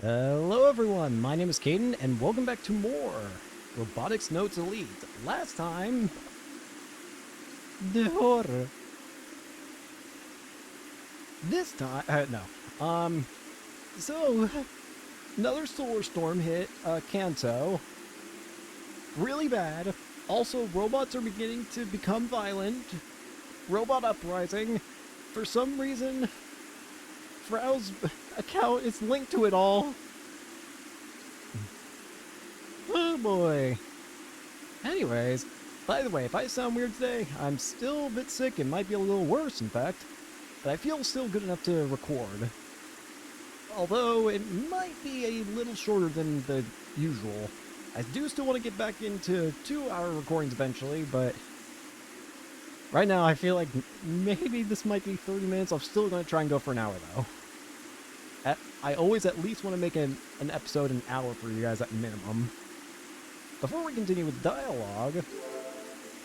Hello everyone, my name is Caden, and welcome back to more Robotics Notes Elite. Last time, the horror. This time, no. So, another solar storm hit, Kanto. Really bad. Also, robots are beginning to become violent. Robot uprising. For some reason, Frau's account is linked to it all. Oh boy. Anyways, by the way, if I sound weird today, I'm still a bit sick. It might be a little worse, in fact. But I feel still good enough to record. Although, it might be a little shorter than the usual. I do still want to get back into 2-hour recordings eventually, but right now I feel like maybe this might be 30 minutes. I'm still going to try and go for an hour, though. I always at least want to make an episode an hour for you guys at minimum. Before we continue with dialogue,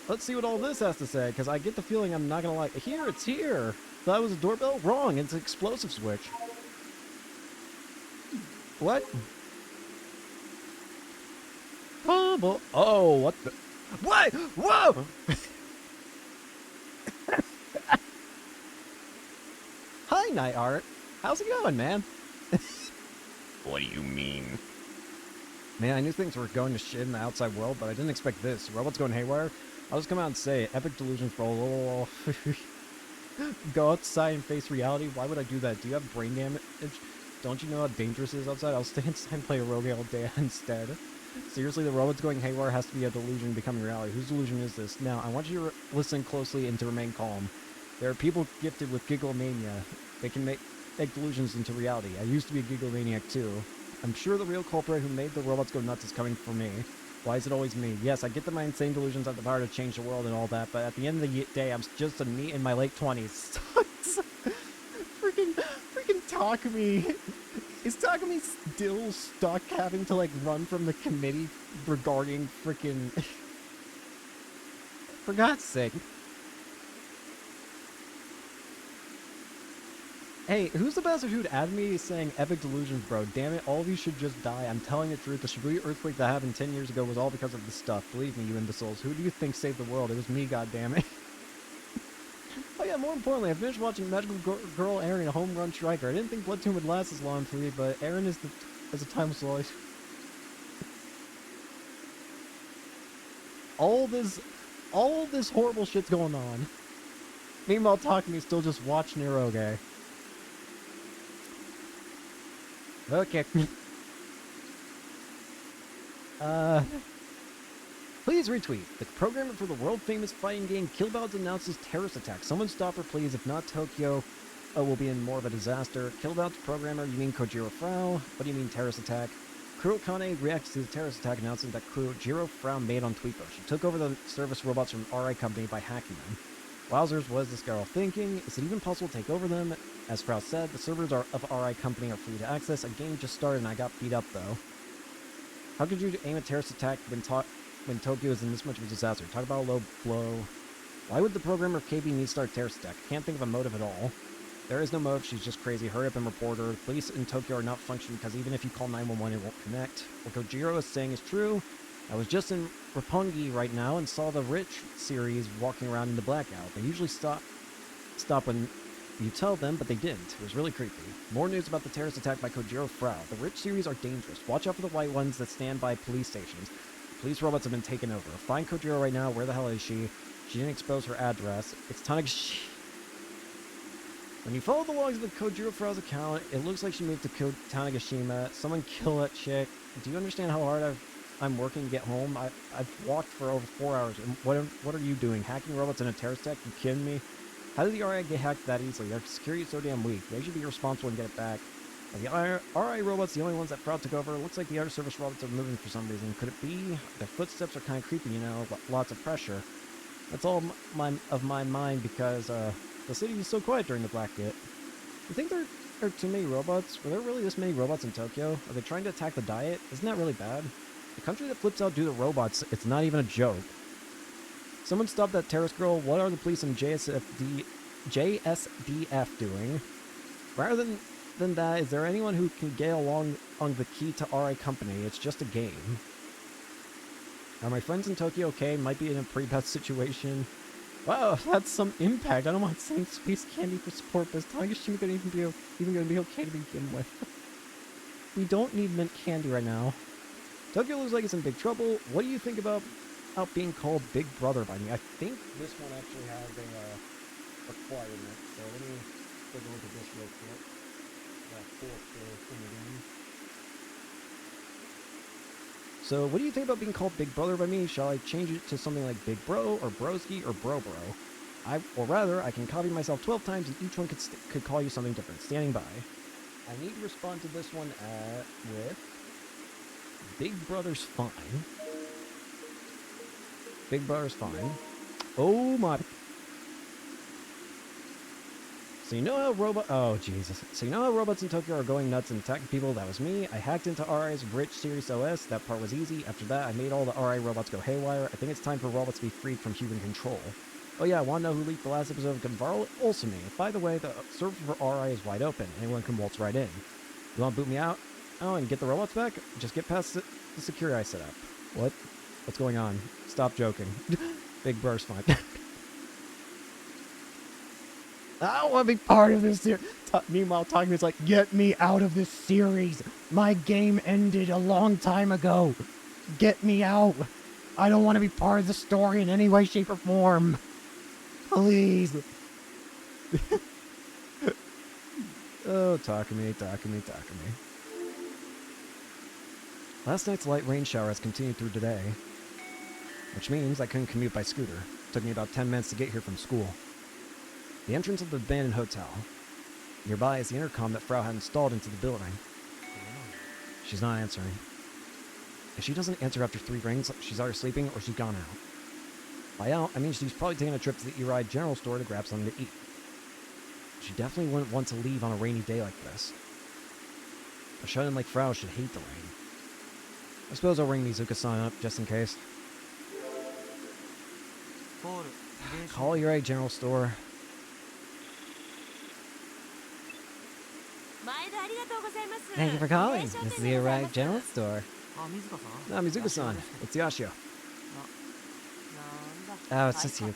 let's see what all this has to say, because I get the feeling I'm not going to like... Here, it's here! Thought it was a doorbell? Wrong, it's an explosive switch. What? Oh, what the... What? Whoa! Hi, Night Art. How's it going, man? What do you mean? Man, I knew things were going to shit in the outside world, but I didn't expect this. Robots going haywire? I'll just come out and say it. Epic delusions for a little... Go outside and face reality? Why would I do that? Do you have brain damage? Don't you know how dangerous it is outside? I'll stay inside and play a rogue all day instead. Seriously, the robots going haywire has to be a delusion becoming reality. Whose delusion is this? Now, I want you to listen closely and to remain calm. There are people gifted with gigglomania. They can make delusions into reality. I used to be a gigglomaniac too. I'm sure the real culprit who made the robots go nuts is coming for me. Why is it always me? Yes, I get that my insane delusions have the power to change the world and all that, but at the end of the day, I'm just a me in my late 20s. freaking Takumi. Is Takumi still stuck having to, like, run from the committee regarding freaking... For God's sake. Hey, who's the bastard who'd add me saying epic delusions, bro? Damn it, all of you should just die. I'm telling the truth. The Shibuya earthquake that happened 10 years ago was all because of this stuff. Believe me, you imbeciles. Who do you think saved the world? It was me, goddammit. Oh yeah, more importantly, I finished watching Magical Girl Aaron, a home run striker. I didn't think Blood Tomb would last as long for me, but Aaron is a timeless voice. All this horrible shit's going on. Meanwhile, Takumi's still just watching Niroge. Okay. Please retweet. The programmer for the world-famous fighting game Killbots announces terrorist attack. Someone stop her, please. If not, Tokyo will be in more of a disaster. Killbots programmer, you mean Kojiro Frau? What do you mean terrorist attack? Kurokane reacts to the terrorist attack, announcing that Kojiro Frau made on Tweepo. She took over the service robots from RI Company by hacking them. Wowzers, what is this girl thinking? Is it even possible to take over them? As Frau said, the servers of RI Company are free to access. A game just started and I got beat up, though. How could you aim a terrorist attack when Tokyo is in this much of a disaster? Talk about a low blow. Why would the programmer of KB need to start a terrorist attack? I can't think of a motive at all. There is no motive, she's just crazy. Hurry up and report her. Police in Tokyo are not functioning because even if you call 911, it won't connect. What Kojiro is saying is true. I was just in Roppongi right now and saw the Rich series walking around in the blackout. They usually stop when you tell them, but they didn't. It was really creepy. More news about the terrorist attack by Kojiro Frau. The Rich series are dangerous. Watch out for the white ones that stand by police stations. Police robots have been taken over. Find Kojiro right now. Where the hell is she? She didn't expose her address. It's Tanagashi. When you follow the logs of Kojiro Frau's account, it looks like she moved to Tanegashima. Someone kill that chick. Do you understand how hard I'm working to get home? I've walked for over 4 hours. And what are you doing? Hacking robots in a terrorist attack? You kidding me? How did the RI get hacked that easily? Their security is so damn weak. They should be responsible and get it back. Are the RI robots the only ones that Frau took over? It looks like the other service robots are moving for some reason. Could it be? Their footsteps are kind of creepy, you know, lots of pressure. That's all of my mind because the city is so quiet during the Black Gate. You think there are too many robots? Were there really this many robots in Tokyo? Are they trying to attack the Diet? Isn't that really bad? The country that flips out due to robots, it's not even a joke. Someone stop that terrorist girl. What are the police and JSDF doing? Rather than than that, is there anyone who can get along on the key to RI Company? It's just a game. Are my friends in Tokyo okay? Might be in a pretty bad situation. Wow, that's some impact. I don't want saying space candy for support, but is Taniguchi gonna even gonna be okay to begin with? We don't need mint candy right now. Tokyo looks like it's in big trouble. What do you think about being called Big Brother by me? I think this one actually has a requirement. So let me take a look at this real quick. Pull up the thing again. So, what do you think about being called Big Brother by me? Shall I change it to something like Big Bro, or Broski, or Bro Bro? Or rather, I can copy myself 12 times and each one could call you something different. Standing by. I need to respond to this one with Big Brother's fine. Big Brother's fine. Oh my. So you know how oh Jesus. So you know how robots in Tokyo are going nuts and attacking people? That was me. I hacked into RI's rich Series OS. That part was easy. After that, I made all the RI robots go haywire. I think it's time for robots to be freed from human control. Oh yeah, wanna know who leaked the last episode of Gunvarl? Also me. By the way, the server for RI is wide open. Anyone can waltz right in. You wanna boot me out? Oh, and get the robots back? Just get past the security I set up. What? What's going on? Stop joking. Big burst fine. I don't want to be part of this series. Meanwhile, Takami's like, get me out of this series. My game ended a long time ago. Get me out. I don't want to be part of the story in any way, shape, or form. Please. Oh, Takami. Last night's light rain shower has continued through today, which means I couldn't commute by scooter. It took me about 10 minutes to get here from school. The entrance of the abandoned hotel. Nearby is the intercom that Frau had installed into the building. She's not answering. If she doesn't answer after 3 rings, she's either sleeping or she's gone out. By out, I mean she's probably taking a trip to the Irai general store to grab something to eat. She definitely wouldn't want to leave on a rainy day like this. A shut-in like Frau should hate the rain. I suppose I'll ring Mizuka-san up just in case. Call Irai general store. Thank you for calling. This is the Irai general store. No, Mizuka-san. It's Yashio. Oh, it's just Yukai.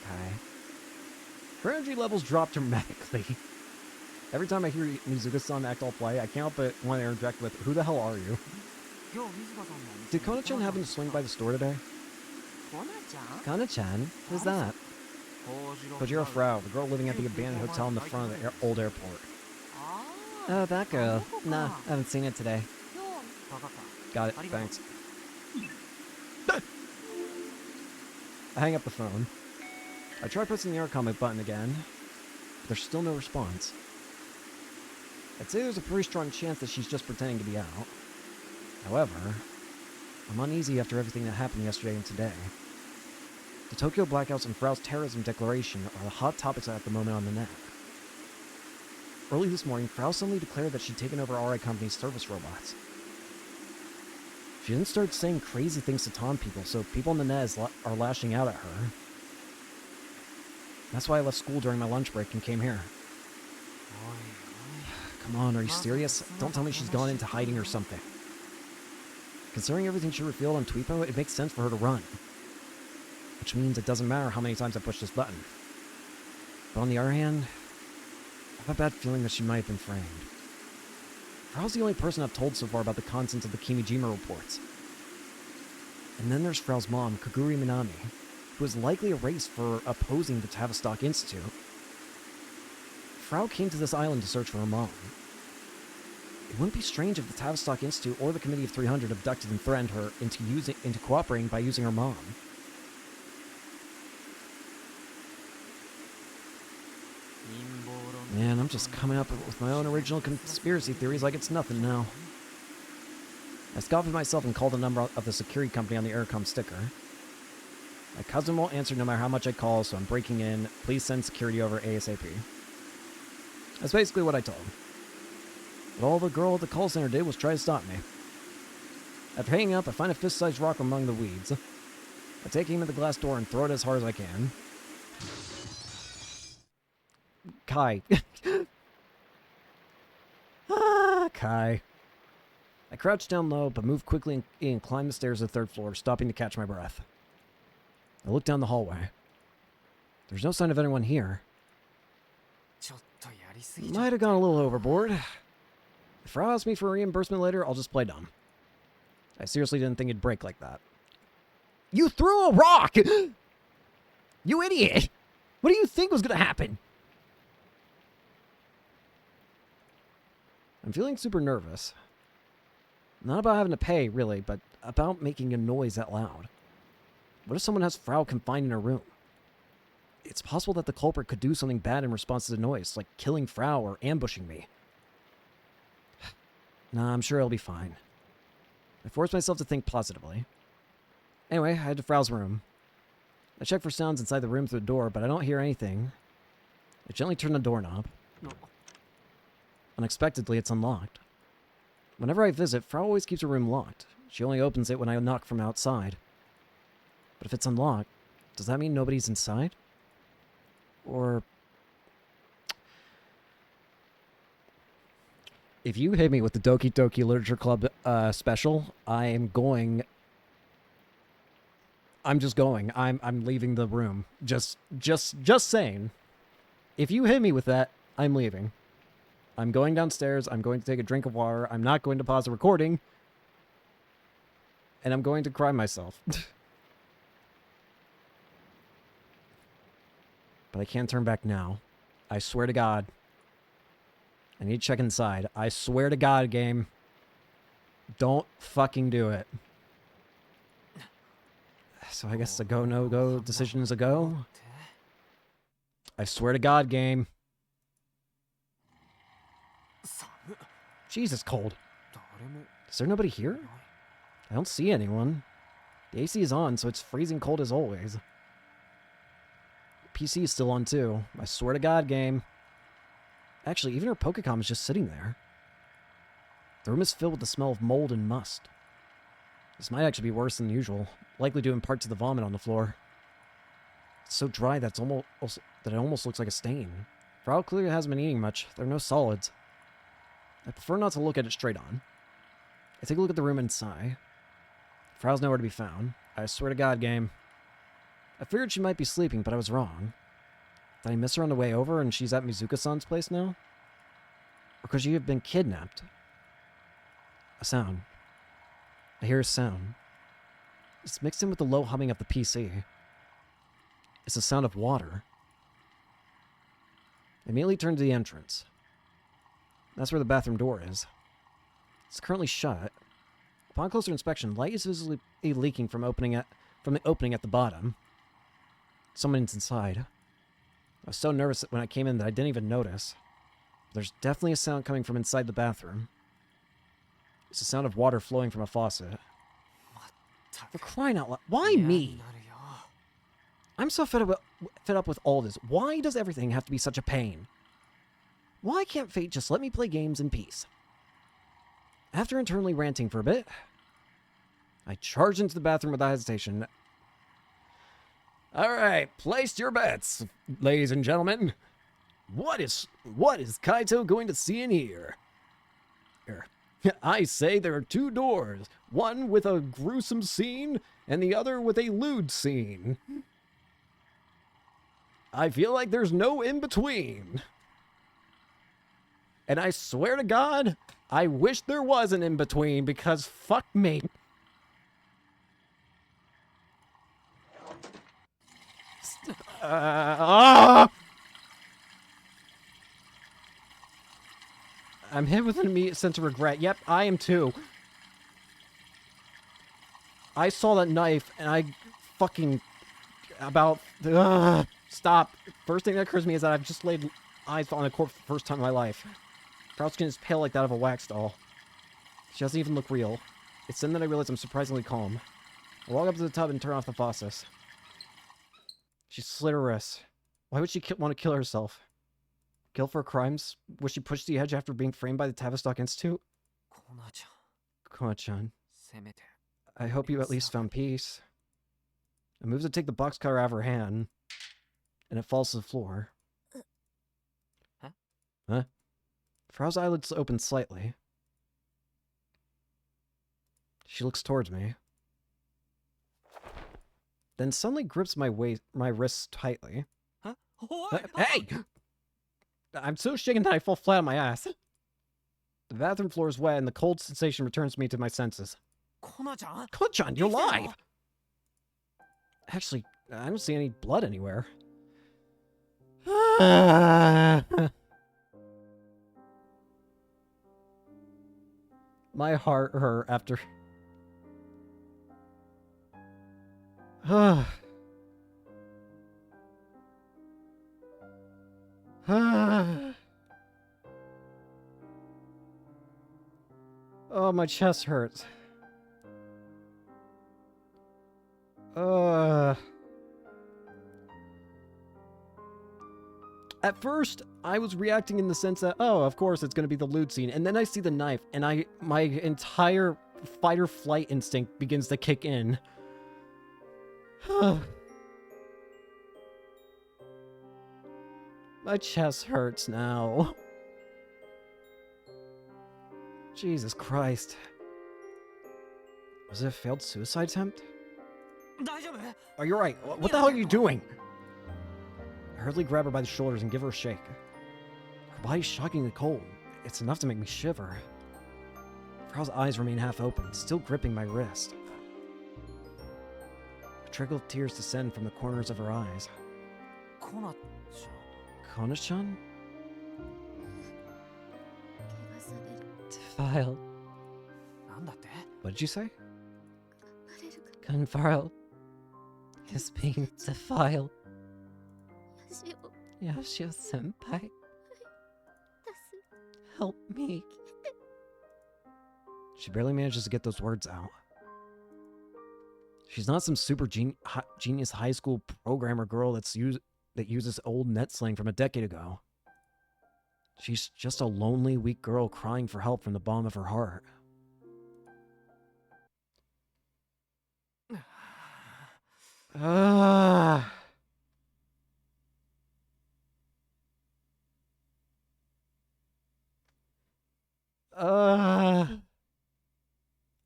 Her energy levels drop dramatically. Every time I hear Mizuka-san act all play, I can't help but want to interject with, who the hell are you? Did Kona-chan happen to swing by the store today? Kona-chan? Who's that? Kojiro Frau, the girl living at the abandoned hotel in the front of the old airport. Oh, that girl. Nah, I haven't seen it today. Got it, thanks. I hang up the phone. I try pressing the intercom button again, but there's still no response. I'd say there's a pretty strong chance that she's just pretending to be out. However, I'm uneasy after everything that happened yesterday and today. The Tokyo blackouts and Frau's terrorism declaration are the hot topics at the moment on the net. Early this morning, Frau suddenly declared that she'd taken over RI Company's service robots. She then started saying crazy things to taunt people, so people in the net are lashing out at her. That's why I left school during my lunch break and came here. Come on, are you serious? Don't tell me she's gone into hiding or something. Considering everything she revealed on Tweepo, it makes sense for her to run. Which means it doesn't matter how many times I push this button. But on the other hand, I have a bad feeling that she might have been framed. Frau's the only person I've told so far about the contents of the Kimijima reports. And then there's Frau's mom, Kaguri Minami, who was likely erased for opposing the Tavistock Institute. Frau came to this island to search for her mom. It wouldn't be strange if the Tavistock Institute or the Committee of 300 abducted and threatened her into cooperating by using her mom. Man, I'm just coming up with my own original conspiracy theories like it's nothing now. I scoffed at myself and called the number of the security company on the Aircom sticker. My cousin won't answer no matter how much I call, so I'm breaking in. Please send security over ASAP. That's basically what I told him. But all the girl at the call center did was try to stop me. After hanging up, I find a fist-sized rock among the weeds. I take aim at the glass door and throw it as hard as I can. Kai. Kai. I crouched down low, but moved quickly and climbed the stairs to the 3rd floor, stopping to catch my breath. I looked down the hallway. There's no sign of anyone here. Might have gone a little overboard. If Frau asks me for reimbursement later, I'll just play dumb. I seriously didn't think it'd break like that. You threw a rock! You idiot! What do you think was gonna happen? I'm feeling super nervous. Not about having to pay, really, but about making a noise out loud. What if someone has Frau confined in her room? It's possible that the culprit could do something bad in response to the noise, like killing Frau or ambushing me. Nah, I'm sure it'll be fine. I forced myself to think positively. Anyway, I head to Frau's room. I check for sounds inside the room through the door, but I don't hear anything. I gently turn the doorknob. Unexpectedly, it's unlocked. Whenever I visit, Frau always keeps her room locked. She only opens it when I knock from outside. But if it's unlocked, does that mean nobody's inside? Or... if you hit me with the Doki Doki Literature Club special, I'm just going. I'm leaving the room. Just saying. If you hit me with that, I'm leaving. I'm going downstairs. I'm going to take a drink of water. I'm not going to pause the recording. And I'm going to cry myself. But I can't turn back now. I swear to God. I need to check inside. I swear to God, game. Don't fucking do it. So I guess the go, no-go decision is a go. I swear to God, game. Jesus, cold. Is there nobody here? I don't see anyone. The AC is on, so it's freezing cold as always. PC is still on, too. I swear to God, game. Actually, even her Pokecom is just sitting there. The room is filled with the smell of mold and must. This might actually be worse than usual, likely due in part to the vomit on the floor. It's so dry that it almost looks like a stain. Frau clearly hasn't been eating much. There are no solids. I prefer not to look at it straight on. I take a look at the room and sigh. Frau's nowhere to be found. I swear to God, game. I figured she might be sleeping, but I was wrong. Did I miss her on the way over and she's at Mizuka-san's place now? Or could she have been kidnapped? A sound. I hear a sound. It's mixed in with the low humming of the PC. It's the sound of water. I immediately turn to the entrance. That's where the bathroom door is. It's currently shut. Upon closer inspection, light is visibly leaking from the opening at the bottom. Someone's inside. I was so nervous when I came in that I didn't even notice. There's definitely a sound coming from inside the bathroom. It's the sound of water flowing from a faucet. For crying out loud. Why me? I'm so fed up with all this. Why does everything have to be such a pain? Why can't fate just let me play games in peace? After internally ranting for a bit, I charged into the bathroom without hesitation. Alright, place your bets, ladies and gentlemen. What is Kaito going to see in here? I say there are 2 doors, one with a gruesome scene, and the other with a lewd scene. I feel like there's no in-between. And I swear to God, I wish there was an in-between, because fuck me. I'm hit with an immediate sense of regret. Yep, I am too. I saw that knife, and I fucking... Stop. First thing that occurs to me is that I've just laid eyes on a corpse for the first time in my life. Proud skin is pale like that of a wax doll. She doesn't even look real. It's then that I realize I'm surprisingly calm. I walk up to the tub and turn off the faucet. She slit her wrist. Why would she want to kill herself? Kill for crimes? Was she pushed to the edge after being framed by the Tavistock Institute? Kona-chan. I hope you at least found peace. I move to take the box cutter out of her hand, and it falls to the floor. Huh? Frau's eyelids open slightly. She looks towards me. Then suddenly grips my wrists tightly. Huh? Hey! I'm so shaken that I fall flat on my ass. The bathroom floor is wet, and the cold sensation returns me to my senses. Kona-chan? Kon-chan, you're alive! Actually, I don't see any blood anywhere. My heart hurt after... Oh, my chest hurts. At first, I was reacting in the sense that, oh, of course, it's going to be the lewd scene. And then I see the knife, and my entire fight-or-flight instinct begins to kick in. My chest hurts now. Jesus Christ. Was it a failed suicide attempt? Oh, you're right. What the hell are you doing? I hurriedly grab her by the shoulders and give her a shake. Her body's shockingly cold. It's enough to make me shiver. Frau's eyes remain half open, still gripping my wrist. A trickle of tears descend from the corners of her eyes. Kona-chan? Kona-chan? Defiled. What did you say? Confarl is being defiled. Yashio-senpai. Help me. She barely manages to get those words out. She's not some super genius high school programmer girl that uses old net slang from a decade ago. She's just a lonely, weak girl crying for help from the bottom of her heart.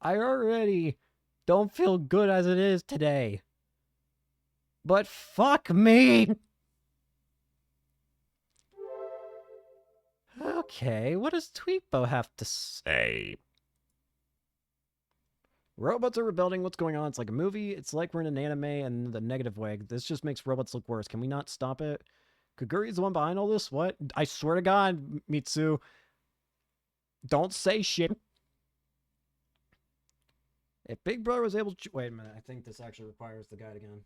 I already don't feel good as it is today. But fuck me! Okay, what does Tweetbo have to say? Robots are rebelling. What's going on? It's like a movie. It's like we're in an anime and the negative way. This just makes robots look worse. Can we not stop it? Kaguri's the one behind all this? What? I swear to God, Mitsu. Don't say shit. If Big Brother was able to... Wait a minute. I think this actually requires the guide again.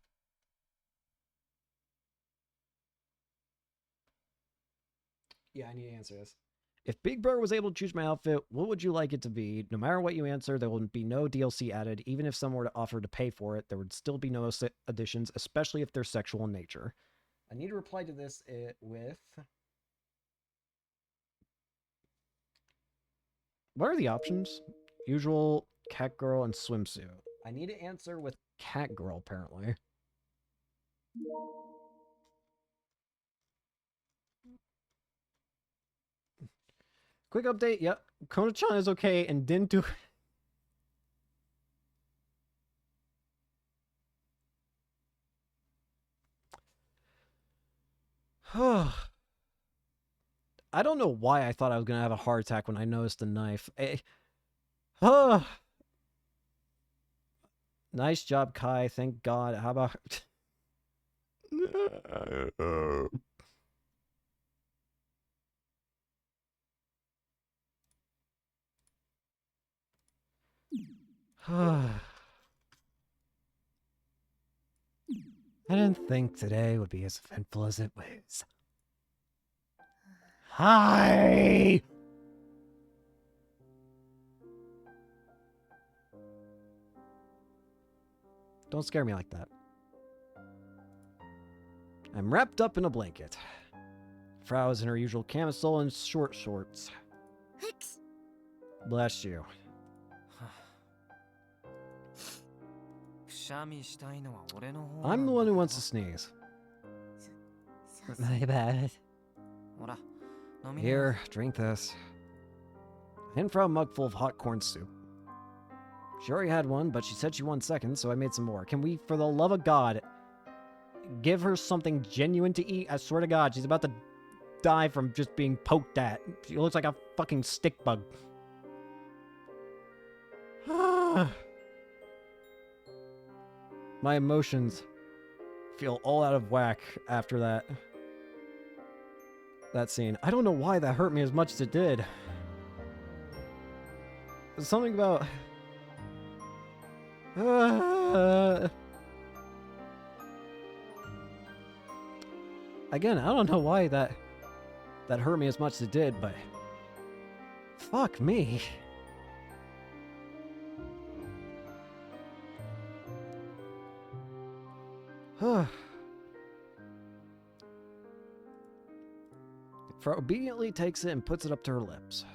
Yeah, I need to answer this. If Big Brother was able to choose my outfit, what would you like it to be? No matter what you answer, there will be no DLC added. Even if someone were to offer to pay for it, there would still be no additions, especially if they're sexual in nature. I need to reply to this with... What are the options? Usual, cat girl, and swimsuit. I need to answer with cat girl, apparently. Quick update, yep. Kona-chan is okay and didn't do... I don't know why I thought I was going to have a heart attack when I noticed the knife. Nice job, Kai. Thank God. How about... I didn't think today would be as eventful as it was. Hi! Don't scare me like that. I'm wrapped up in a blanket. Frau is in her usual camisole and short shorts. Bless you. I'm the one who wants to sneeze. My bad. Here, drink this. I hand Frau a mug full of hot corn soup. She already had one, but she said she won second, so I made some more. Can we, for the love of God, give her something genuine to eat? I swear to God, she's about to die from just being poked at. She looks like a fucking stick bug. My emotions feel all out of whack after that scene. I don't know why that hurt me as much as it did. There's something about... Again, I don't know why that hurt me as much as it did, but... Fuck me. Frau obediently takes it and puts it up to her lips.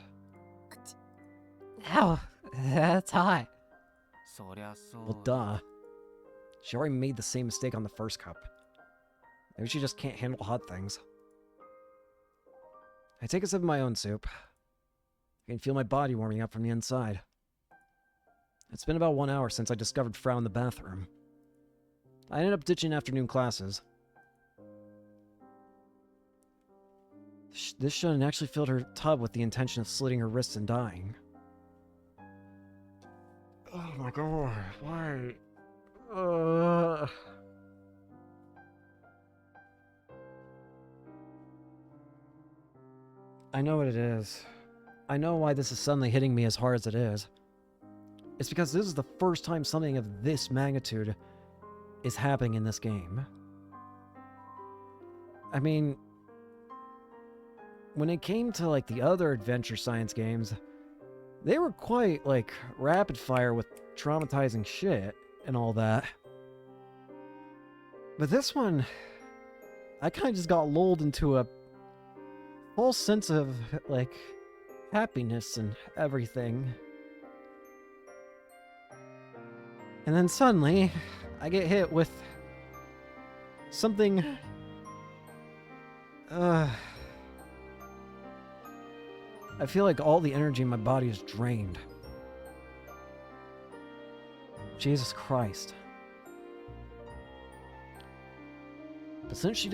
Ow, that's hot. Well, duh. She already made the same mistake on the first cup. Maybe she just can't handle hot things. I take a sip of my own soup. I can feel my body warming up from the inside. It's been about 1 hour since I discovered Frau in the bathroom. I ended up ditching afternoon classes. This shouldn't actually filled her tub with the intention of slitting her wrists and dying. Oh my god, why? I know what it is. I know why this is suddenly hitting me as hard as it is. It's because this is the first time something of this magnitude is happening in this game. I mean, when it came to, like, the other adventure science games, they were quite, like, rapid fire with traumatizing shit and all that. But this one, I kind of just got lulled into a false sense of, like, happiness and everything. And then suddenly, I get hit with something... I feel like all the energy in my body is drained. Jesus Christ. But since she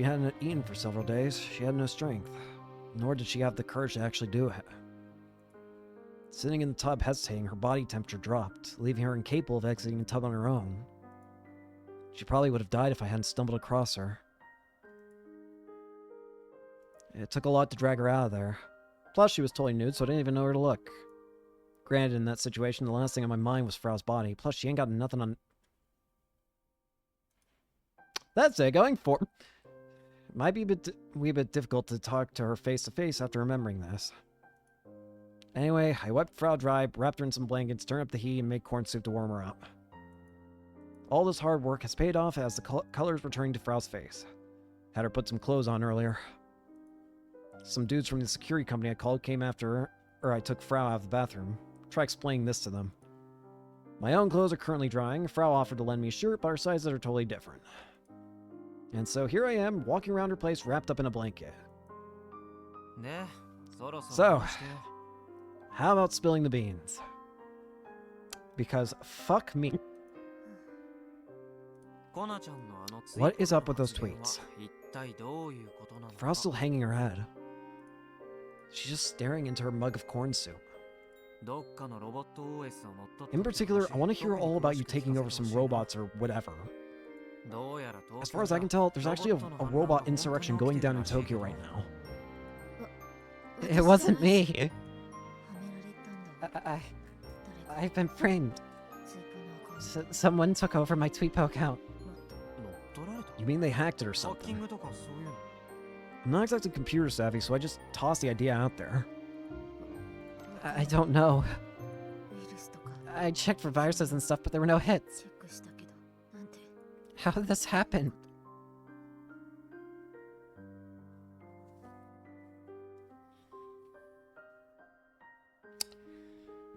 hadn't eaten for several days, she had no strength. Nor did she have the courage to actually do it. Sitting in the tub hesitating, her body temperature dropped, leaving her incapable of exiting the tub on her own. She probably would have died if I hadn't stumbled across her. It took a lot to drag her out of there. Plus, she was totally nude, so I didn't even know where to look. Granted, in that situation, the last thing on my mind was Frau's body. Plus, she ain't got nothing on... That's it, going for... It might be a wee bit difficult to talk to her face-to-face after remembering this. Anyway, I wiped Frau dry, wrapped her in some blankets, turned up the heat, and made corn soup to warm her up. All this hard work has paid off as the colors returning to Frau's face. Had her put some clothes on earlier. Some dudes from the security company I called came after her, or I took Frau out of the bathroom. Try explaining this to them. My own clothes are currently drying. Frau offered to lend me a shirt, but our sizes are totally different. And so here I am, walking around her place wrapped up in a blanket. So, how about spilling the beans? Because fuck me. What is up with those tweets? Frau's still hanging her head. She's just staring into her mug of corn soup. In particular, I want to hear all about you taking over some robots or whatever. As far as I can tell, there's actually a robot insurrection going down in Tokyo right now. It wasn't me. I've been framed. Someone took over my Tweepo account. You mean they hacked it or something? I'm not exactly computer savvy, so I just tossed the idea out there. I don't know. I checked for viruses and stuff, but there were no hits. How did this happen?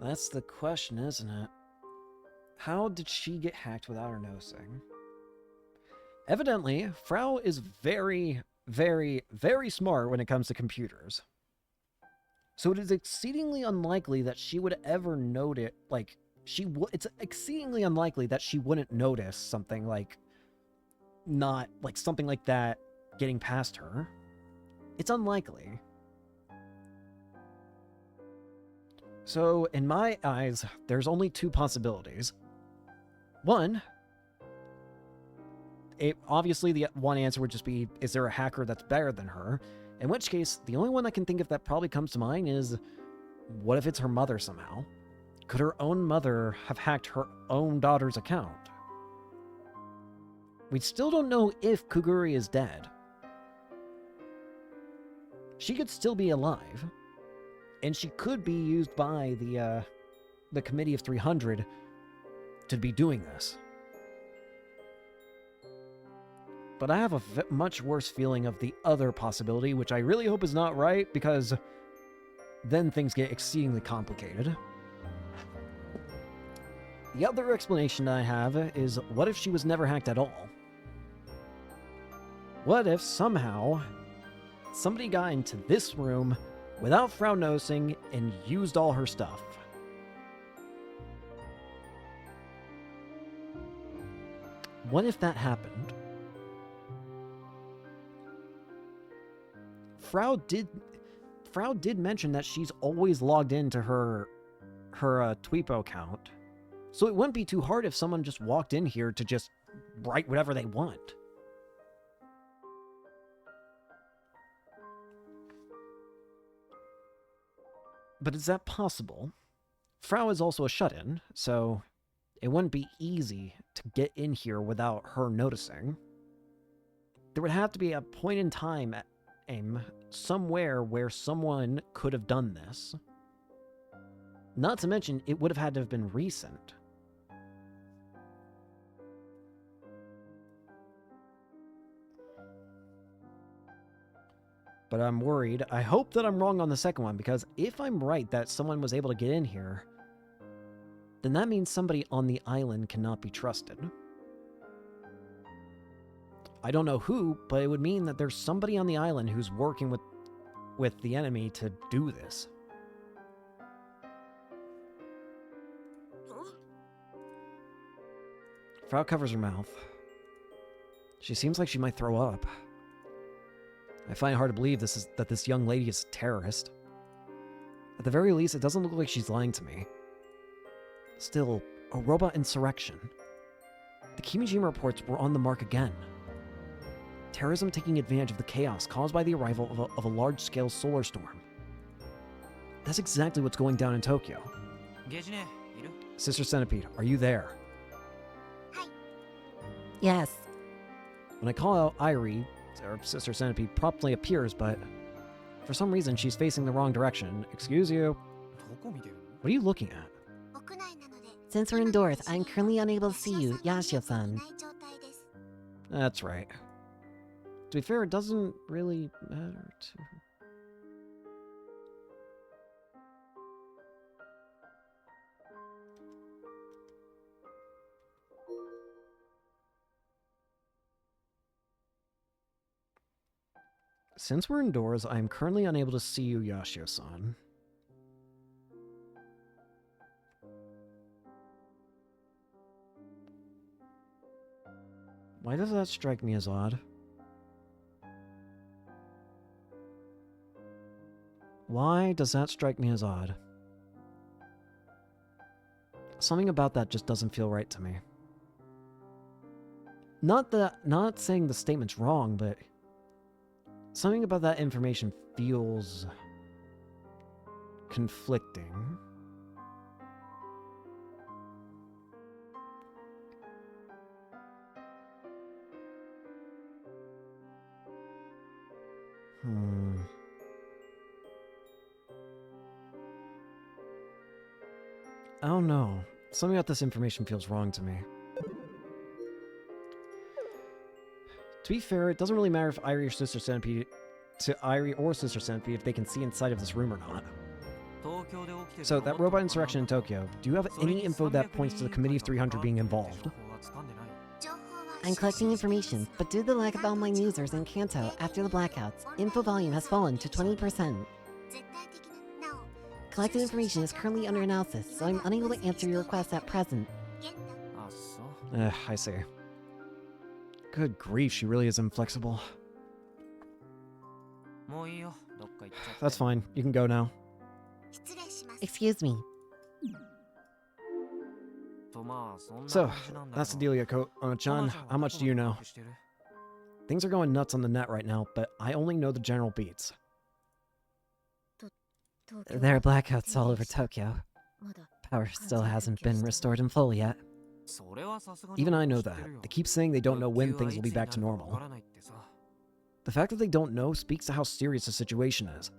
That's the question, isn't it? How did she get hacked without her noticing? Evidently, Frau is very, very, very smart when it comes to computers. So it is exceedingly unlikely that she would ever note it, like, it's exceedingly unlikely that she wouldn't notice something like something like that getting past her. It's unlikely. So, in my eyes, there's only two possibilities. One, obviously the one answer would just be, is there a hacker that's better than her? In which case, the only one I can think of that probably comes to mind is, what if it's her mother somehow? Could her own mother have hacked her own daughter's account? We still don't know if Kuguri is dead. She could still be alive. And she could be used by the Committee of 300 to be doing this. But I have a much worse feeling of the other possibility, which I really hope is not right, because then things get exceedingly complicated. The other explanation I have is, what if she was never hacked at all? What if somehow somebody got into this room without Frau noticing and used all her stuff? What if that happened? Frau did mention that she's always logged into her Tweepo account, so it wouldn't be too hard if someone just walked in here to just write whatever they want. But is that possible? Frau is also a shut-in, so it wouldn't be easy to get in here without her noticing. There would have to be a point in time somewhere where someone could have done this. Not to mention, it would have had to have been recent. But I'm worried. I hope that I'm wrong on the second one, because if I'm right that someone was able to get in here, then that means somebody on the island cannot be trusted. I don't know who, but it would mean that there's somebody on the island who's working with the enemy to do this. Frau covers her mouth. She seems like she might throw up. I find it hard to believe that this young lady is a terrorist. At the very least, it doesn't look like she's lying to me. Still, a robot insurrection. The Kimijima reports were on the mark again. Terrorism taking advantage of the chaos caused by the arrival of a large-scale solar storm. That's exactly what's going down in Tokyo. Sister Centipede, are you there? Yes. When I call out Irie, our Sister Centipede promptly appears, but for some reason she's facing the wrong direction. Excuse you. What are you looking at? Since we're indoors, I'm currently unable to see you, Yashio-san. That's right. To be fair, it doesn't really matter to... Since we're indoors, I am currently unable to see you, Yashio-san. Why does that strike me as odd? Why does that strike me as odd? Something about that just doesn't feel right to me. Not saying the statement's wrong, but something about that information feels conflicting. I don't know. Something about this information feels wrong to me. To be fair, it doesn't really matter if Irie or Sister Centipede, if they can see inside of this room or not. So, that robot insurrection in Tokyo, do you have any info that points to the Committee of 300 being involved? I'm collecting information, but due to the lack of online users in Kanto after the blackouts, info volume has fallen to 20%. Collected information is currently under analysis, so I'm unable to answer your request at present. あ、そう。 I see. Good grief, she really is inflexible. もういいよ。どっか行っちゃって。 That's fine. You can go now. Excuse me. とまあ、そんな So, 感じなんだ that's the けど。 deal, Yoko-chan. How much do you know? Things are going nuts on the net right now, but I only know the general beats. There are blackouts all over Tokyo. Power still hasn't been restored in full yet. それはさすがに Even I know 知って that. るよ。 They keep saying they don't know when 復旧は things will い be つに back to なるかわ normal. からないってさ。 The fact that they don't know speaks to how serious the situation is.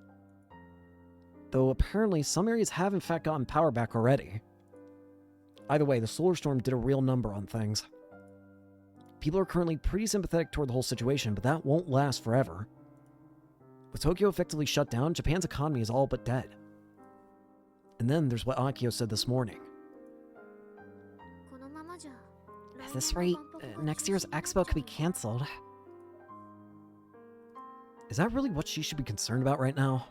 Though apparently some areas have in fact gotten power back already. Either way, the solar storm did a real number on things. People are currently pretty sympathetic toward the whole situation, but that won't last forever. With Tokyo effectively shut down, Japan's economy is all but dead. And then there's what Akio said this morning. At this rate, next year's expo could be cancelled. Is that really what she should be concerned about right now?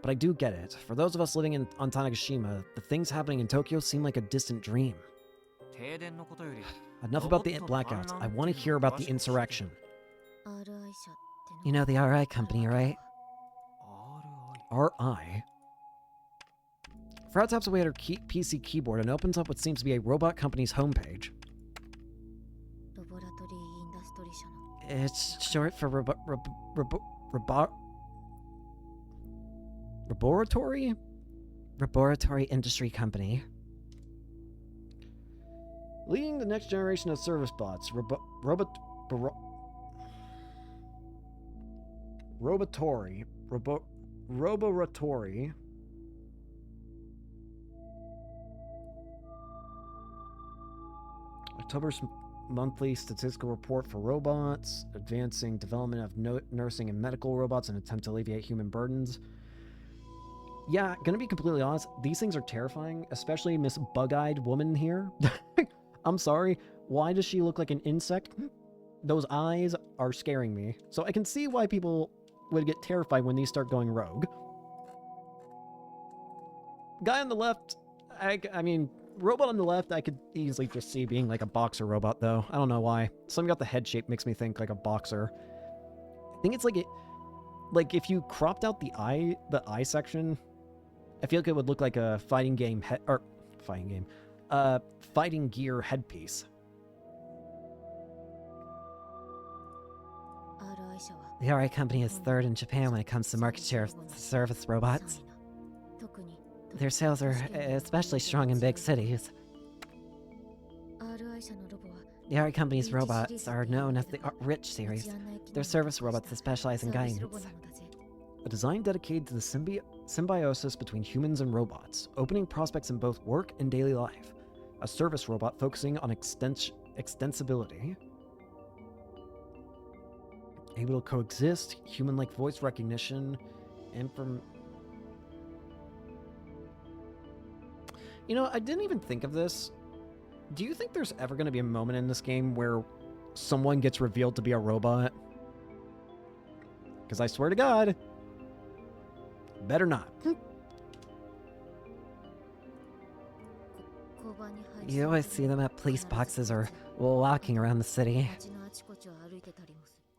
But I do get it. For those of us living on Tanegashima, the things happening in Tokyo seem like a distant dream. 停電のことより。 Enough about the blackouts. I want to hear about the insurrection. You know the RI company, right? RI。 RI? Frau taps away at her PC keyboard and opens up what seems to be a robot company's homepage. It's short for Laboratory? Laboratory Industry Company. Leading the next generation of service bots, Robotory. October's monthly statistical report for robots, advancing development of nursing and medical robots in an attempt to alleviate human burdens. Yeah, gonna be completely honest, these things are terrifying, especially Miss Bug-Eyed Woman here. I'm sorry, why does she look like an insect? Those eyes are scaring me. So I can see why people would get terrified when these start going rogue. Guy on the left, I mean, robot on the left, I could easily just see being like a boxer robot, though. I don't know why. Something about the head shape makes me think like a boxer. I think it's like like if you cropped out the eye section, I feel like it would look like a fighting gear headpiece. The RI company is third in Japan when it comes to market share of service robots. Their sales are especially strong in big cities. The RI company's robots are known as the Rich series. They're service robots that specialize in guidance. A design dedicated to the symbiosis between humans and robots, opening prospects in both work and daily life. A service robot focusing on extensibility. Able to coexist, human-like voice recognition, and from... You know, I didn't even think of this. Do you think there's ever going to be a moment in this game where someone gets revealed to be a robot? Because I swear to God, better not. You always see them at police boxes or walking around the city.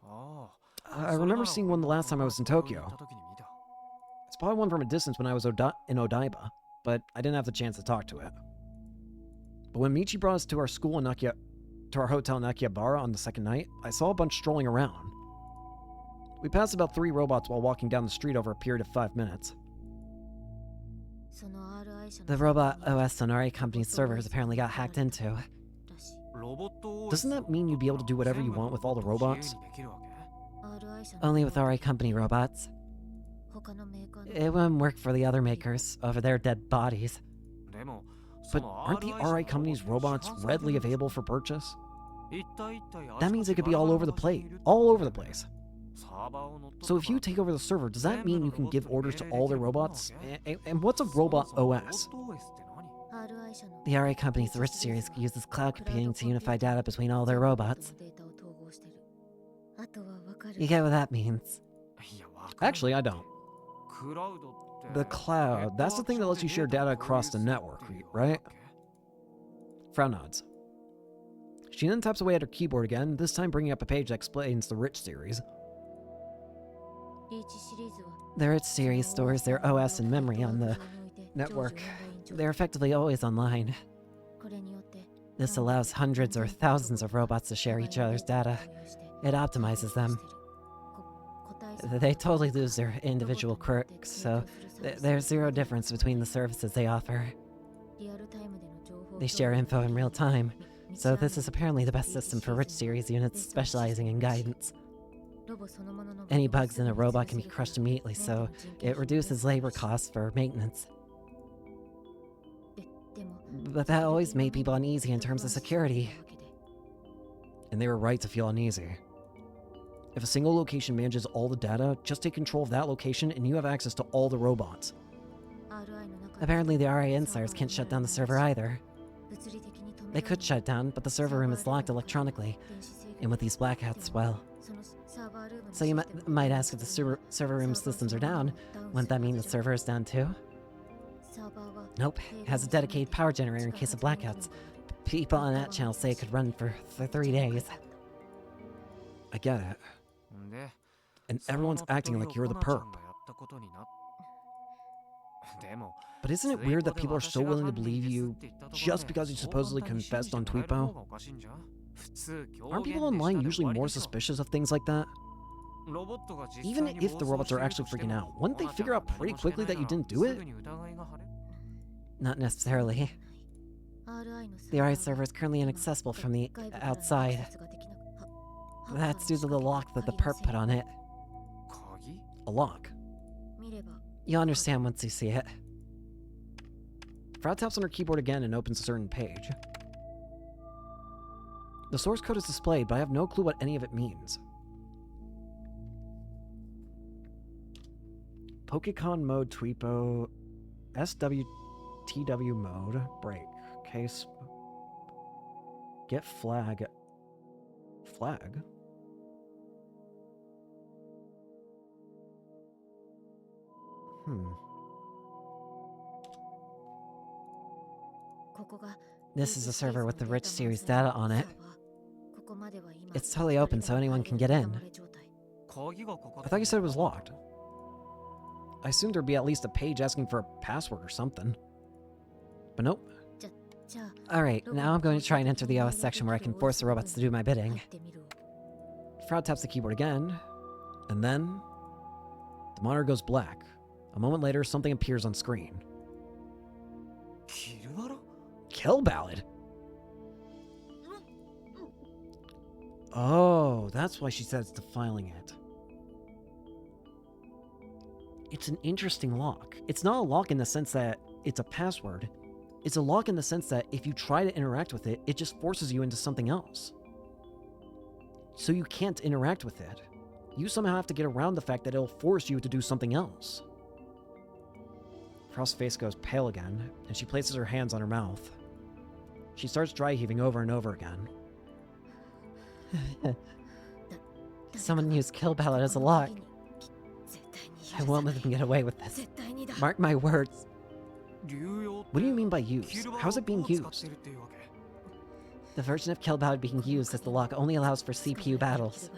ああ。 I remember seeing one the last time I was in Tokyo. I spotted one from a distance when I was in Odaiba, but I didn't have the chance to talk to it. But when Michi brought us to our school in to our hotel in Akihabara on the second night, I saw a bunch strolling around. We passed about 3 robots while walking down the street over a period of 5 minutes. The robot OS on RI company's servers apparently got hacked into. Doesn't that mean you'd be able to do whatever you want with all the robots? Only with RI company robots. It wouldn't work for the other makers over their dead bodies. But aren't the RI company's robots readily available for purchase? That means they could be all over the place. So if you take over the server, does that mean you can give orders to all their robots? And what's a robot OS? The RI company's Rich series uses cloud computing to unify data between all their robots. You get what that means. Actually, I don't. The cloud. That's the thing that lets you share data across the network, right? Frau nods. She then taps away at her keyboard again, this time bringing up a page that explains the Rich series. The Rich series stores their OS and memory on the network. They're effectively always online. This allows hundreds or thousands of robots to share each other's data. It optimizes them. They totally lose their individual quirks, so there's zero difference between the services they offer. They share info in real time, so this is apparently the best system for Rich series units specializing in guidance. Any bugs in a robot can be crushed immediately, so it reduces labor costs for maintenance. But that always made people uneasy in terms of security. And they were right to feel uneasy. If a single location manages all the data, just take control of that location and you have access to all the robots. Apparently the RI insiders can't shut down the server either. They could shut down, but the server room is locked electronically. And with these blackouts, well... So you might ask if the server room systems are down, wouldn't that mean the server is down too? Nope, it has a dedicated power generator in case of blackouts. People on that channel say it could run for 3 days. I get it. And everyone's acting like you're the perp. But isn't it weird that people are so willing to believe you just because you supposedly confessed on Tweepo? Aren't people online usually more suspicious of things like that? Even if the robots are actually freaking out, wouldn't they figure out pretty quickly that you didn't do it? Not necessarily. The RI server is currently inaccessible from the outside. That's due to the lock that the perp put on it. A lock? You'll understand once you see it. Frau taps on her keyboard again and opens a certain page. The source code is displayed, but I have no clue what any of it means. Pokecon mode Tweepo, SWTW mode, break, case, get flag, flag? This is a server with the Rich series data on it. It's totally open so anyone can get in. I thought you said it was locked. I assumed there'd be at least a page asking for a password or something. But nope. Alright, now I'm going to try and enter the OS section where I can force the robots to do my bidding. Frau taps the keyboard again, and then the monitor goes black. A moment later, something appears on screen. Kill Ballad? Oh, that's why she said it's defiling it. It's an interesting lock. It's not a lock in the sense that it's a password. It's a lock in the sense that if you try to interact with it, it just forces you into something else. So you can't interact with it. You somehow have to get around the fact that it'll force you to do something else. Frau's face goes pale again, and she places her hands on her mouth. She starts dry heaving over and over again. Someone used Kill Ballad as a lock. I won't let them get away with this. Mark my words. What do you mean by use? How's it being used? The version of Kill Ballad being used as the lock only allows for CPU battles.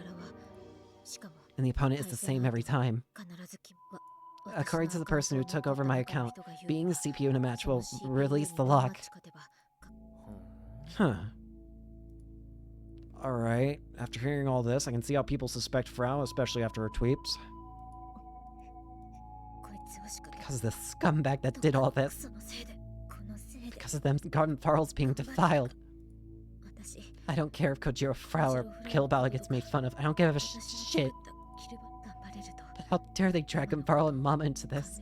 And the opponent is the same every time. According to the person who took over my account, being the CPU in a match will release the lock. Huh. Alright, after hearing all this, I can see how people suspect Frau, especially after her tweets. Because of the scumbag that did all this. Because of them garden farls being defiled. I don't care if Kojiro Frau or Kill Ballad gets made fun of. I don't give a shit. But how dare they drag Farl and Mama into this?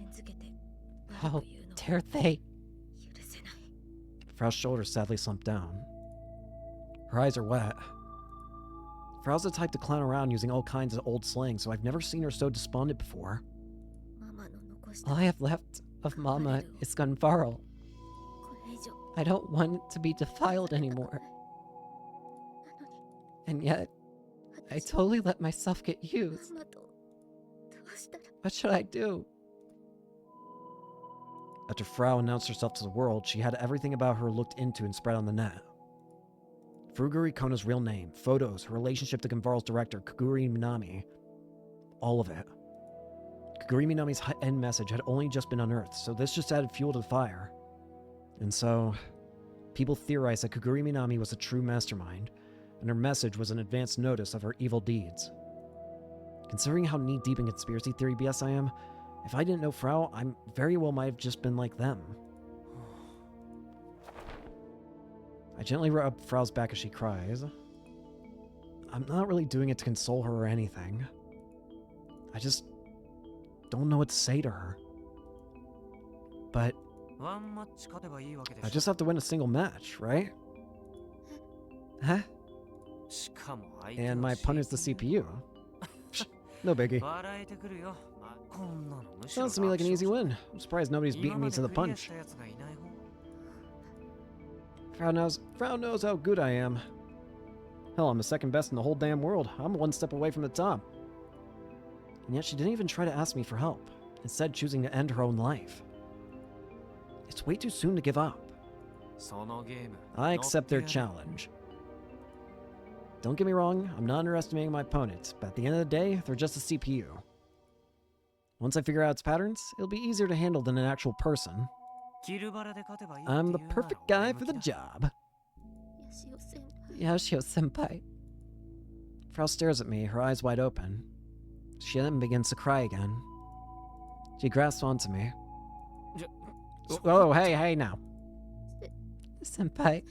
How dare they? Frau's shoulders sadly slump down. Her eyes are wet. Frau's the type to clown around using all kinds of old slang, so I've never seen her so despondent before. All I have left of Mama is Gunfarl. I don't want it to be defiled anymore. And yet, I totally let myself get used. What should I do? After Frau announced herself to the world, she had everything about her looked into and spread on the net. Furuguri Kona's real name, photos, her relationship to Gonvaral's director, Kaguri Minami. All of it. Kaguri Minami's end message had only just been unearthed, so this just added fuel to the fire. And so, people theorized that Kaguri Minami was a true mastermind, and her message was an advance notice of her evil deeds. Considering how knee-deep in conspiracy theory BS I am, if I didn't know Frau, I very well might have just been like them. I gently rub Frau's back as she cries. I'm not really doing it to console her or anything. I just don't know what to say to her. But I just have to win a single match, right? Huh? And my opponent's the CPU. No biggie. Sounds to me like an easy win. I'm surprised nobody's beaten me to the punch. Frau knows how good I am. Hell, I'm the second best in the whole damn world. I'm one step away from the top. And yet she didn't even try to ask me for help, instead choosing to end her own life. It's way too soon to give up. I accept their challenge. Don't get me wrong, I'm not underestimating my opponent, but at the end of the day, they're just a CPU. Once I figure out its patterns, it'll be easier to handle than an actual person. I'm the perfect guy for the job. Yashio-senpai. Frau stares at me, her eyes wide open. She then begins to cry again. She grasps onto me. Oh, hey now. Senpai,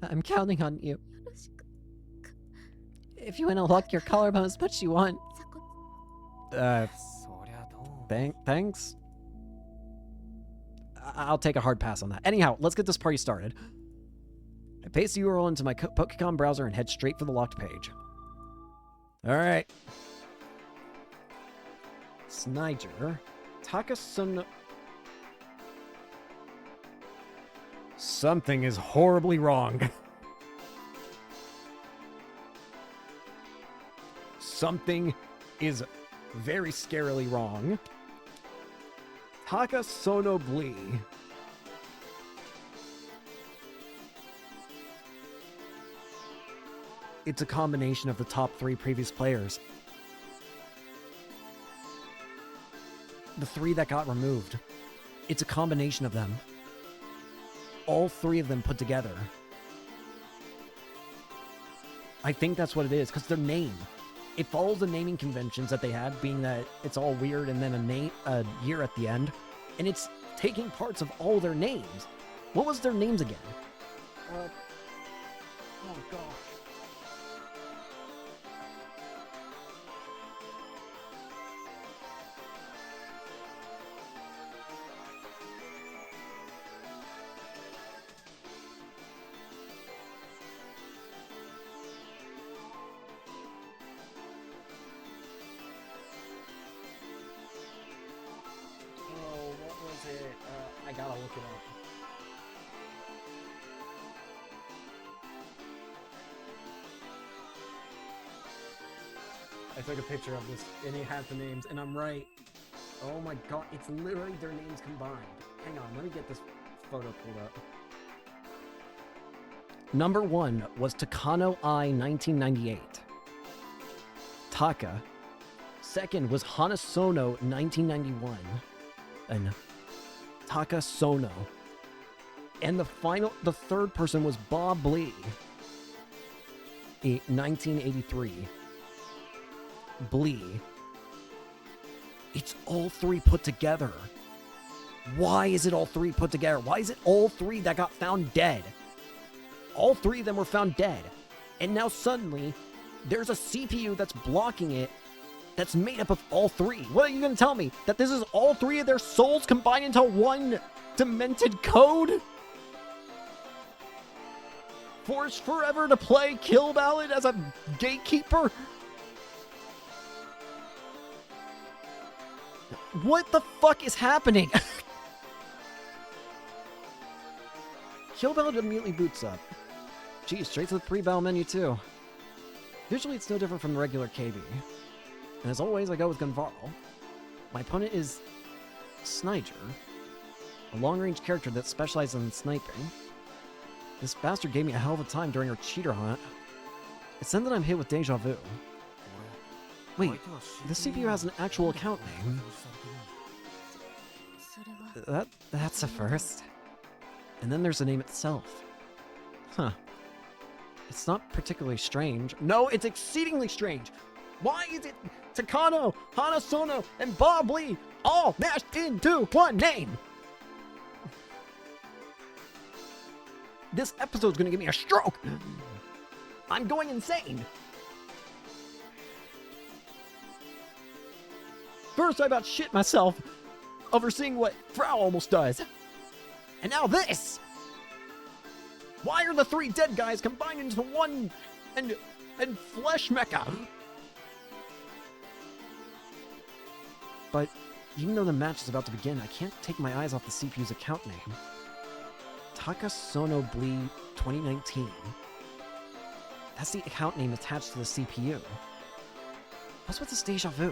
I'm counting on you. If you want to lock your collarbone as much as you want. Thanks? I'll take a hard pass on that. Anyhow, let's get this party started. I paste the URL into my Pokemon browser and head straight for the locked page. Alright. Sniger. Takasun... Something is horribly wrong. Something is very scarily wrong. Taka Sono Blee. It's a combination of the top 3 previous players. The 3 that got removed. It's a combination of them. All 3 of them put together. I think that's what it is, because their name. It follows the naming conventions that they had, being that it's all weird and then a year at the end. And it's taking parts of all their names. What was their names again? Oh gosh. I gotta look it up. I took a picture of this, and it had the names, and I'm right. Oh my god, it's literally their names combined. Hang on, let me get this photo pulled up. Number 1 was Takano I 1998. Taka. Second was Hanasono 1991. And Taka Sono. And the third person was Bob Blee. 1983. Blee. It's all 3 put together. Why is it all 3 put together? Why is it all 3 that got found dead? All 3 of them were found dead. And now suddenly, there's a CPU that's blocking it that's made up of all 3. What are you going to tell me? That this is all 3 of their souls combined into one demented code? Forced forever to play Kill Ballad as a gatekeeper? What the fuck is happening? Kill Ballad immediately boots up. Geez, straight to the pre-battle menu too. Visually, it's no different from the regular KB. And as always, I go with Gonvarl. My opponent is Sniger. a long-range character that specializes in sniping. This bastard gave me a hell of a time during our cheater hunt. It's then that I'm hit with deja vu. Wait, the CPU has an actual account name. That's a first. And then there's the name itself. Huh. It's not particularly strange. No, it's exceedingly strange! Why is it Takano, Hanasono, and Bob Lee all mashed into one name? This episode's gonna give me a stroke! I'm going insane! First I about shit myself overseeing what Frau almost does. And now this! Why are the three dead guys combined into one and flesh mecha? But even though the match is about to begin, I can't take my eyes off the CPU's account name. Takasono Blee 2019. That's the account name attached to the CPU. What's with this deja vu?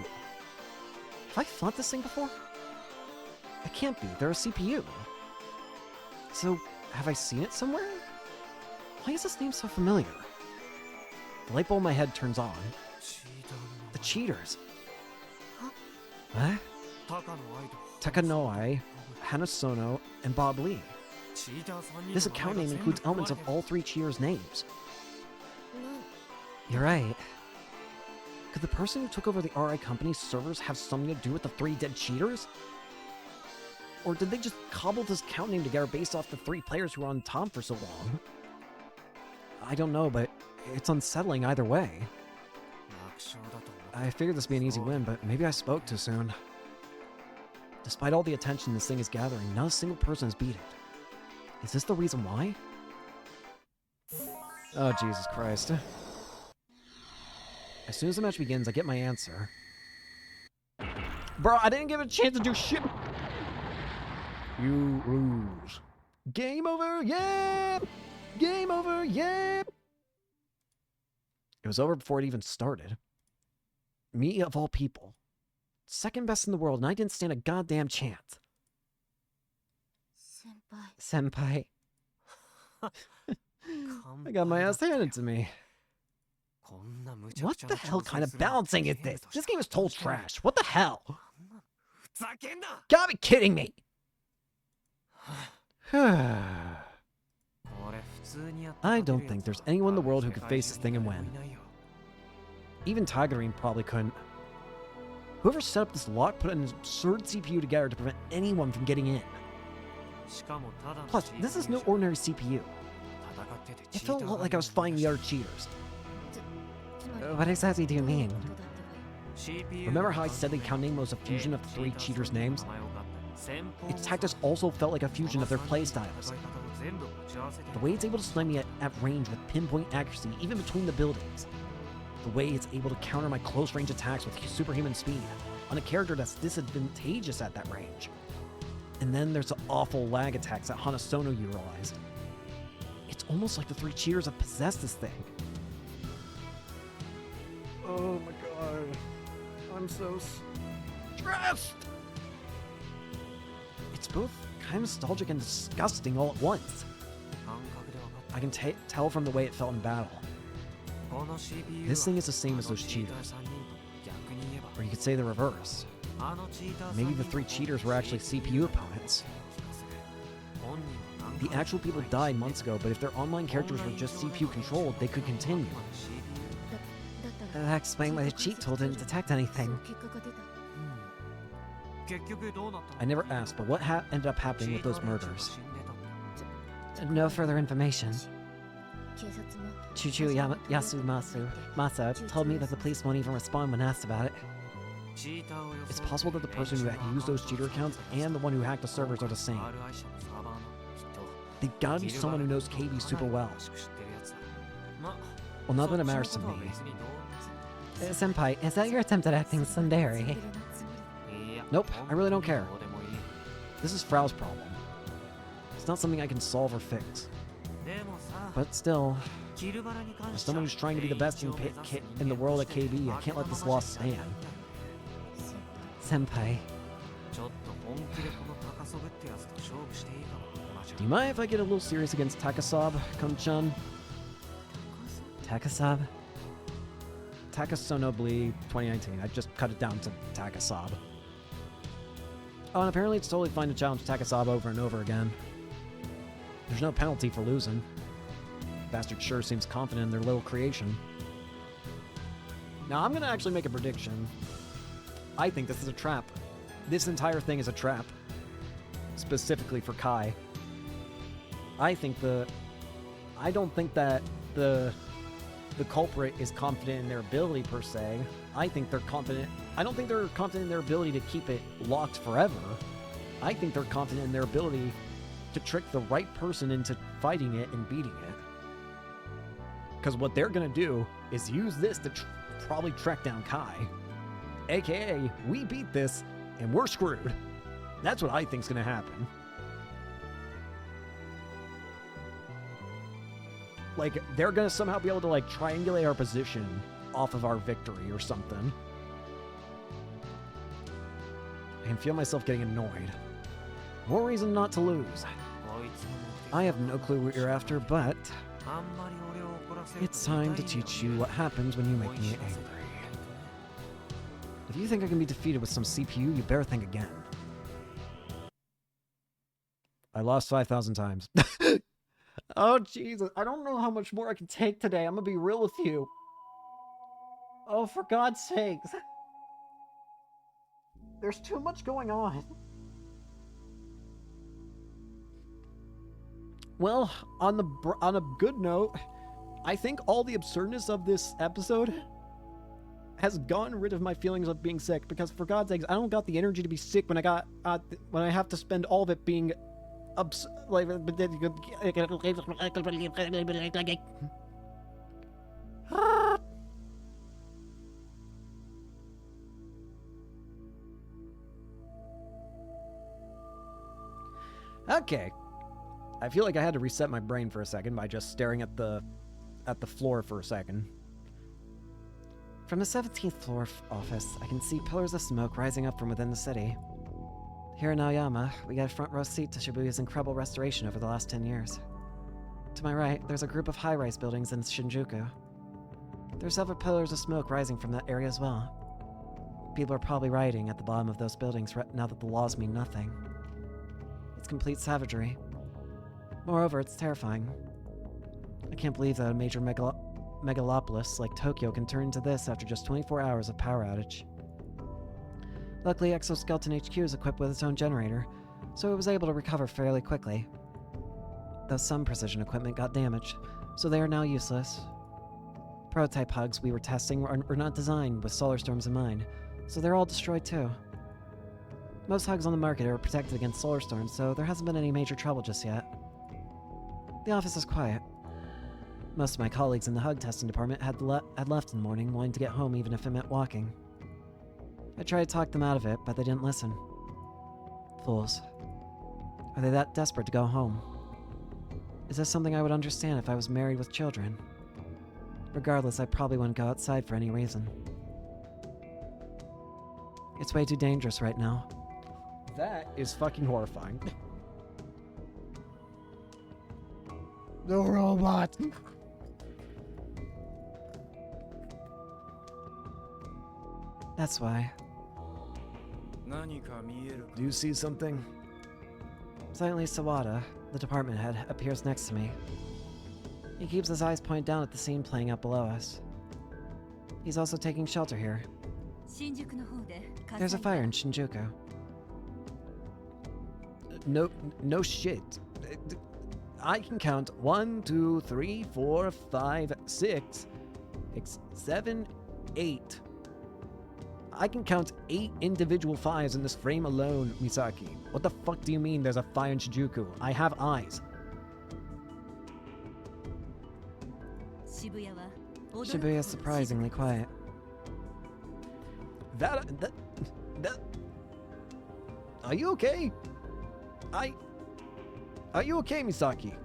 Have I fought this thing before? It can't be. They're a CPU. So, have I seen it somewhere? Why is this name so familiar? The light bulb in my head turns on. The cheaters. What? Takanoai, Hanasono, and Bob Lee. This account name includes elements of all three cheaters' names. You're right. Could the person who took over the RI company's servers have something to do with the three dead cheaters? Or did they just cobble this account name together based off the three players who were on top for so long? I don't know, but it's unsettling either way. I figured this would be an easy win, but maybe I spoke too soon. Despite all the attention this thing is gathering, not a single person has beat it. Is this the reason why? Oh, Jesus Christ. As soon as the match begins, I get my answer. Bro, I didn't give it a chance to do shit! You lose. Game over, yeah! Game over, yeah! It was over before it even started. Me, of all people. Second best in the world, and I didn't stand a goddamn chance. Senpai. I got my ass handed to me. What the hell kind of balancing is this? This game is total trash. What the hell? Gotta be kidding me! I don't think there's anyone in the world who could face this thing and win. Even Tigerine probably couldn't. Whoever set up this lock put an absurd CPU together to prevent anyone from getting in. Plus, this is no ordinary CPU. It felt a lot like I was fighting the other cheaters. What exactly do you mean? Remember how I said the account name was a fusion of the three cheaters' names? Its tactics also felt like a fusion of their playstyles. The way it's able to snipe me at range with pinpoint accuracy, even between the buildings. The way it's able to counter my close-range attacks with superhuman speed on a character that's disadvantageous at that range. And then there's the awful lag attacks that Hanasono utilized. It's almost like the three cheaters have possessed this thing. Oh my god. I'm so stressed! It's both kind of nostalgic and disgusting all at once. I can tell from the way it felt in battle. This thing is the same as those cheaters. Or you could say the reverse. Maybe the three cheaters were actually CPU opponents. The actual people died months ago, but if their online characters were just CPU controlled, they could continue. That explains why the cheat tool didn't detect anything. I never asked, but what ended up happening with those murders? No further information. Chuchu Masa told me that the police won't even respond when asked about it. It's possible that the person who used those cheater accounts and the one who hacked the servers are the same. They gotta be someone who knows KB super well. Well, not that it matters to me. Senpai, is that your attempt at acting tsundere? Nope, I really don't care. This is Frau's problem. It's not something I can solve or fix. But still, as someone who's trying to be the best in the world at KB, I can't let this loss stand. Senpai. Do you mind if I get a little serious against Takasab, Kon-chan? Takasab? Takasonobly 2019. I just cut it down to Takasab. Oh, and apparently it's totally fine to challenge Takasab over and over again. There's no penalty for losing. Bastard sure seems confident in their little creation. Now, I'm gonna actually make a prediction. I think this is a trap. This entire thing is a trap. Specifically for Kai. I don't think that the culprit is confident in their ability per se. I don't think they're confident in their ability to keep it locked forever. I think they're confident in their ability to trick the right person into fighting it and beating it. Because what they're gonna do is use this to probably track down Kai. AKA, we beat this and we're screwed. That's what I think's gonna happen. Like, they're gonna somehow be able to, like, triangulate our position off of our victory or something. I can feel myself getting annoyed. More reason not to lose. I have no clue what you're after, but it's time to teach you what happens when you make me angry. If you think I can be defeated with some CPU, you better think again. I lost 5,000 times. Oh, Jesus. I don't know how much more I can take today. I'm gonna be real with you. Oh, for God's sakes. There's too much going on. Well, on a good note, I think all the absurdness of this episode has gotten rid of my feelings of being sick, because for God's sakes, I don't got the energy to be sick when I have to spend all of it being Okay. I feel like I had to reset my brain for a second by just staring at the floor for a second. From the 17th floor office, I can see pillars of smoke rising up from within the city. Here in Aoyama, we got a front row seat to Shibuya's incredible restoration over the last 10 years. To my right, there's a group of high-rise buildings in Shinjuku. There's several pillars of smoke rising from that area as well. People are probably rioting at the bottom of those buildings now that the laws mean nothing. It's complete savagery. Moreover, it's terrifying. I can't believe that a major megalopolis like Tokyo can turn into this after just 24 hours of power outage. Luckily, Exoskeleton HQ is equipped with its own generator, so it was able to recover fairly quickly. Though some precision equipment got damaged, so they are now useless. Prototype hugs we were testing were not designed with solar storms in mind, so they're all destroyed too. Most hugs on the market are protected against solar storms, so there hasn't been any major trouble just yet. The office is quiet. Most of my colleagues in the hug testing department had left in the morning, wanting to get home even if it meant walking. I tried to talk them out of it, but they didn't listen. Fools. Are they that desperate to go home? Is this something I would understand if I was married with children? Regardless, I probably wouldn't go outside for any reason. It's way too dangerous right now. That is fucking horrifying. The robot! That's why. Do you see something? Silently, Sawada, the department head, appears next to me. He keeps his eyes pointed down at the scene playing out below us. He's also taking shelter here. There's a fire in Shinjuku. No shit. I can count 1, 2, 3, 4, 5, 6, 7, 8. I can count 8 individual fires in this frame alone, Misaki. What the fuck do you mean there's a fire in Shinjuku? I have eyes. Shibuya is surprisingly quiet. That... Are you okay? Are you okay, Misaki?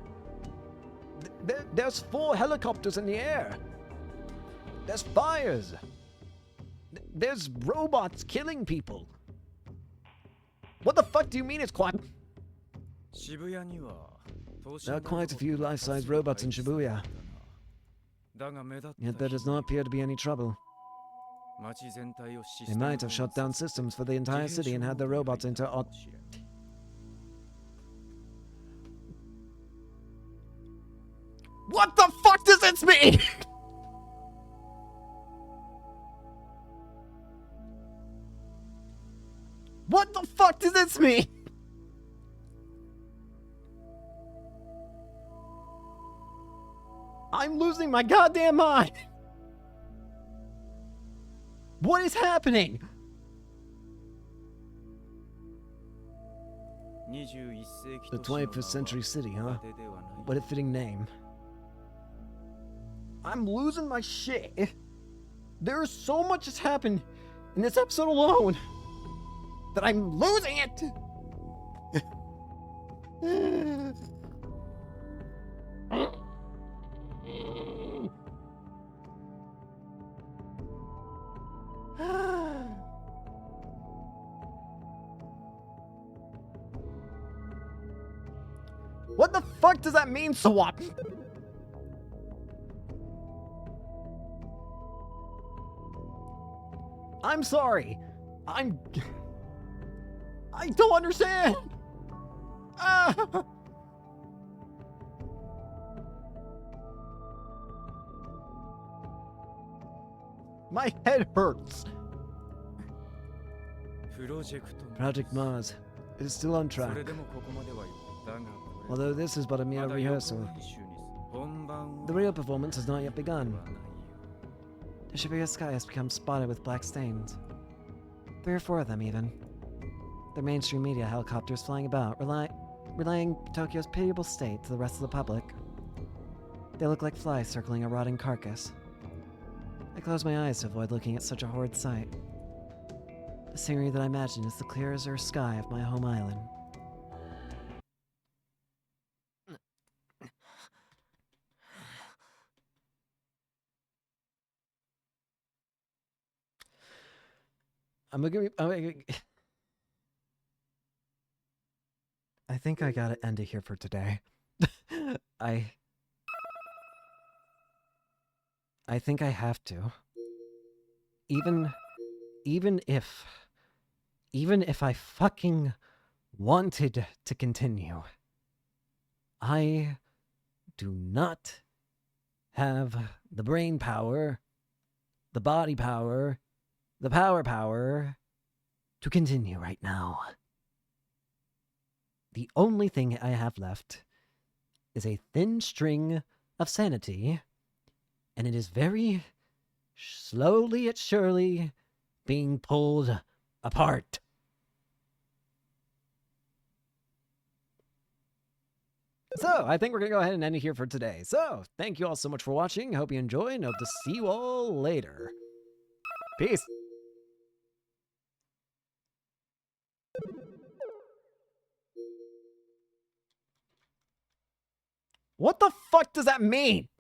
There's 4 helicopters in the air. There's fires. There's robots killing people. What the fuck do you mean it's quiet? There are quite a few life-size robots in Shibuya, yet there does not appear to be any trouble. They might have shut down systems for the entire city and had their robots into What the fuck does this mean? What the fuck does this mean? I'm losing my goddamn mind. What is happening? The 21st century city, huh? What a fitting name. I'm losing my shit. There is so much that's happened in this episode alone that I'm losing it. What the fuck does that mean, Swap? I'm sorry. I don't understand. Ah. My head hurts. Project Mars. It is still on track. Although this is but a mere rehearsal. The real performance has not yet begun. The Shibuya sky has become spotted with black stains. 3 or 4 of them, even. They're mainstream media helicopters flying about, relaying Tokyo's pitiable state to the rest of the public. They look like flies circling a rotting carcass. I close my eyes to avoid looking at such a horrid sight. The scenery that I imagine is the clear azure sky of my home island. I think I gotta end it here for today. I think I have to. Even if I fucking wanted to continue, I do not have the brain power, the body power, the power to continue right now. The only thing I have left is a thin string of sanity, and it is very slowly yet surely being pulled apart. So, I think we're going to go ahead and end it here for today. So, thank you all so much for watching. Hope you enjoy, and hope to see you all later. Peace. What the fuck does that mean?